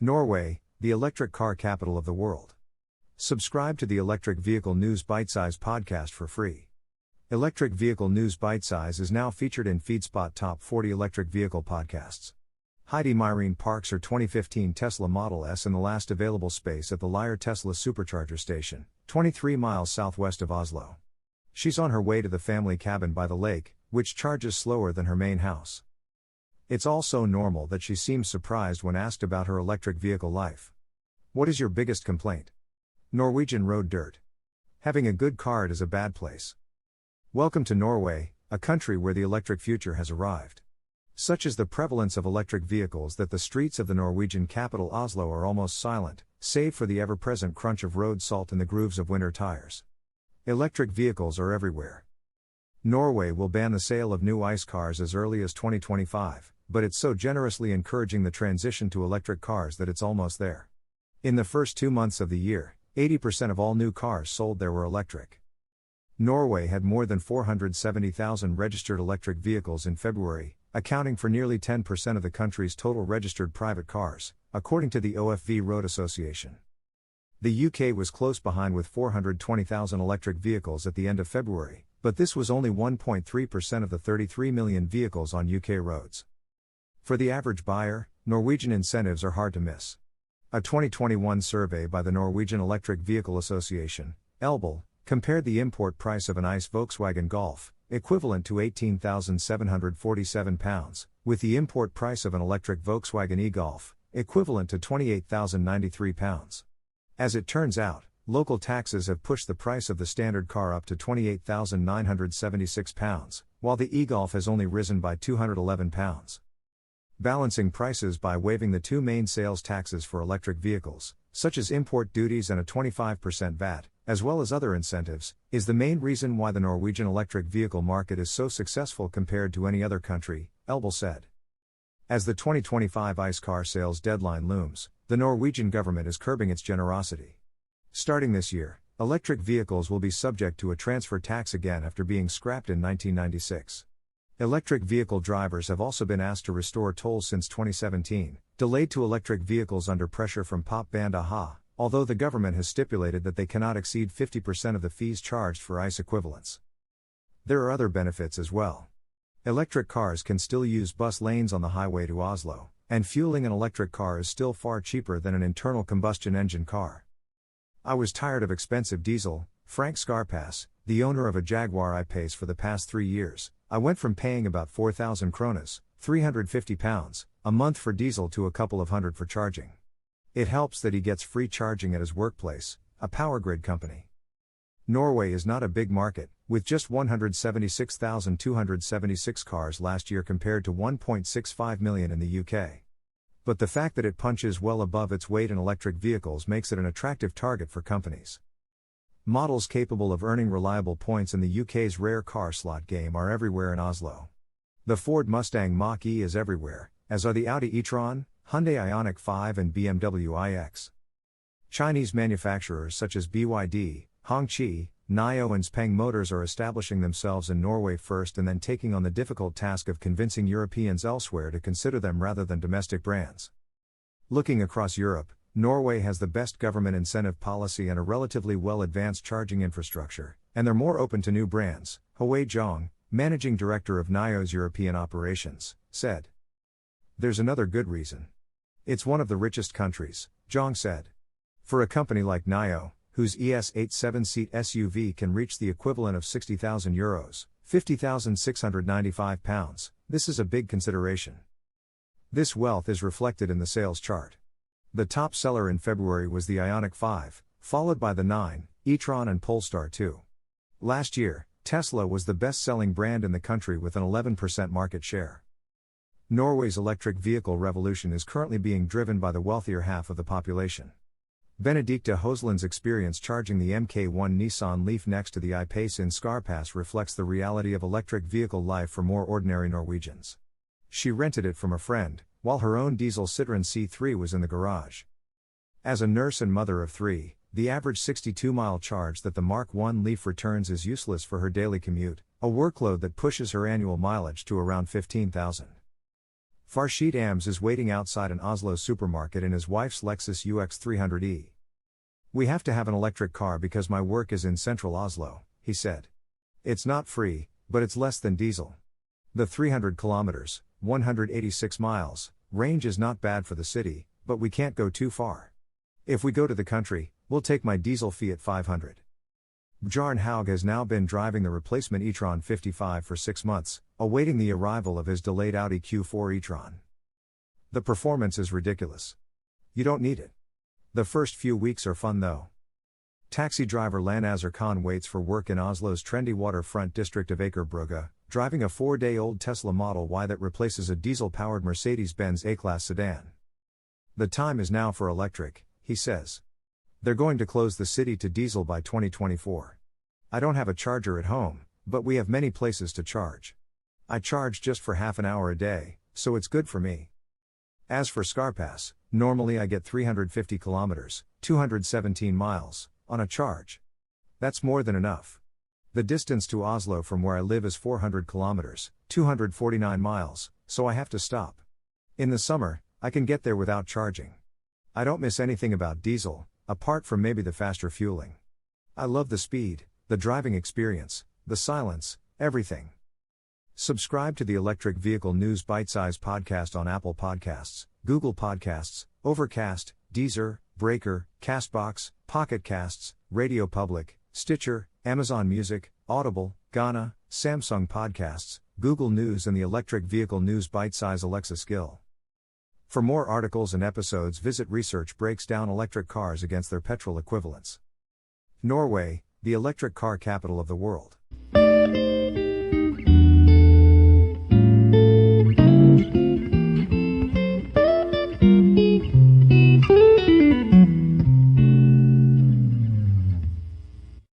Norway, the electric car capital of the world. Subscribe to the Electric Vehicle News Bitesize podcast for free. Electric Vehicle News Bitesize is now featured in FeedSpot Top 40 Electric Vehicle Podcasts. Heidi Myrene parks her 2015 Tesla Model S in the last available space at the Lier Tesla Supercharger Station, 23 miles southwest of Oslo. She's on her way to the family cabin by the lake, which charges slower than her main house. It's all so normal that she seems surprised when asked about her electric vehicle life. What is your biggest complaint? Norwegian road dirt. Having a good card is a bad place. Welcome to Norway, a country where the electric future has arrived. Such is the prevalence of electric vehicles that the streets of the Norwegian capital Oslo are almost silent, save for the ever-present crunch of road salt in the grooves of winter tires. Electric vehicles are everywhere. Norway will ban the sale of new ICE cars as early as 2025, but it's so generously encouraging the transition to electric cars that it's almost there. In the first 2 months of the year, 80% of all new cars sold there were electric. Norway had more than 470,000 registered electric vehicles in February, accounting for nearly 10% of the country's total registered private cars, according to the OFV Road Association. The UK was close behind with 420,000 electric vehicles at the end of February, but this was only 1.3% of the 33 million vehicles on UK roads. For the average buyer, Norwegian incentives are hard to miss. A 2021 survey by the Norwegian Electric Vehicle Association, ELBEL, compared the import price of an ICE Volkswagen Golf, equivalent to £18,747, with the import price of an electric Volkswagen e-Golf, equivalent to £28,093. As it turns out, local taxes have pushed the price of the standard car up to £28,976, while the e-Golf has only risen by £211. Balancing prices by waiving the two main sales taxes for electric vehicles, such as import duties and a 25% VAT, as well as other incentives, is the main reason why the Norwegian electric vehicle market is so successful compared to any other country, ELBEL said. As the 2025 ICE car sales deadline looms, the Norwegian government is curbing its generosity. Starting this year, electric vehicles will be subject to a transfer tax again after being scrapped in 1996. Electric vehicle drivers have also been asked to restore tolls since 2017, delayed to electric vehicles under pressure from pop band a-ha, although the government has stipulated that they cannot exceed 50% of the fees charged for ICE equivalents. There are other benefits as well. Electric cars can still use bus lanes on the highway to Oslo, and fueling an electric car is still far cheaper than an internal combustion engine car. I was tired of expensive diesel, Frank Skarpass, the owner of a Jaguar I-Pace for the past 3 years. I went from paying about 4,000 kronas, £350, a month for diesel to a couple of hundred for charging. It helps that he gets free charging at his workplace, a power grid company. Norway is not a big market, with just 176,276 cars last year compared to 1.65 million in the UK. But the fact that it punches well above its weight in electric vehicles makes it an attractive target for companies. Models capable of earning reliable points in the UK's rare car slot game are everywhere in Oslo. The Ford Mustang Mach-E is everywhere, as are the Audi e-tron, Hyundai Ioniq 5 and BMW iX. Chinese manufacturers such as BYD, Hongqi, NIO and Xpeng Motors are establishing themselves in Norway first and then taking on the difficult task of convincing Europeans elsewhere to consider them rather than domestic brands. Looking across Europe, Norway has the best government incentive policy and a relatively well-advanced charging infrastructure, and they're more open to new brands, Hui Zhong, managing director of NIO's European operations, said. There's another good reason. It's one of the richest countries, Zhong said. For a company like NIO, whose ES8 7-seat SUV can reach the equivalent of €60,000, £50,695, this is a big consideration. This wealth is reflected in the sales chart. The top seller in February was the Ioniq 5, followed by the 9, e-tron and Polestar 2. Last year, Tesla was the best-selling brand in the country with an 11% market share. Norway's electric vehicle revolution is currently being driven by the wealthier half of the population. Benedicte Hosland's experience charging the Mk1 Nissan Leaf next to the I-Pace in Skarpass reflects the reality of electric vehicle life for more ordinary Norwegians. She rented it from a friend, while her own diesel Citroën C3 was in the garage. As a nurse and mother of 3, the average 62-mile charge that the Mark I Leaf returns is useless for her daily commute, a workload that pushes her annual mileage to around 15,000. Farshid Ams is waiting outside an Oslo supermarket in his wife's Lexus UX 300e. We have to have an electric car because my work is in central Oslo, he said. It's not free, but it's less than diesel. The 300 kilometers, 186 miles, range is not bad for the city, but we can't go too far. If we go to the country, we'll take my diesel Fiat 500. Bjarne Haug has now been driving the replacement e-tron 55 for 6 months, awaiting the arrival of his delayed Audi Q4 e-tron. The performance is ridiculous. You don't need it. The first few weeks are fun though. Taxi driver Lanazar Khan waits for work in Oslo's trendy waterfront district of Akerbrugge, driving a 4-day-old Tesla Model Y that replaces a diesel-powered Mercedes-Benz A-Class sedan. The time is now for electric, he says. They're going to close the city to diesel by 2024. I don't have a charger at home, but we have many places to charge. I charge just for half an hour a day, so it's good for me. As for Skarpass, normally I get 350 kilometers, 217 miles, on a charge. That's more than enough. The distance to Oslo from where I live is 400 kilometers, 249 miles, so I have to stop. In the summer, I can get there without charging. I don't miss anything about diesel, apart from maybe the faster fueling. I love the speed, the driving experience, the silence, everything. Subscribe to the Electric Vehicle News Bitesize podcast on Apple Podcasts, Google Podcasts, Overcast, Deezer, Breaker, Castbox, Pocket Casts, Radio Public, Stitcher, Amazon Music, Audible, Ghana, Samsung Podcasts, Google News and the Electric Vehicle News Bitesize Alexa skill. For more articles and episodes, visit Research breaks down electric cars against their petrol equivalents. Norway, the electric car capital of the world.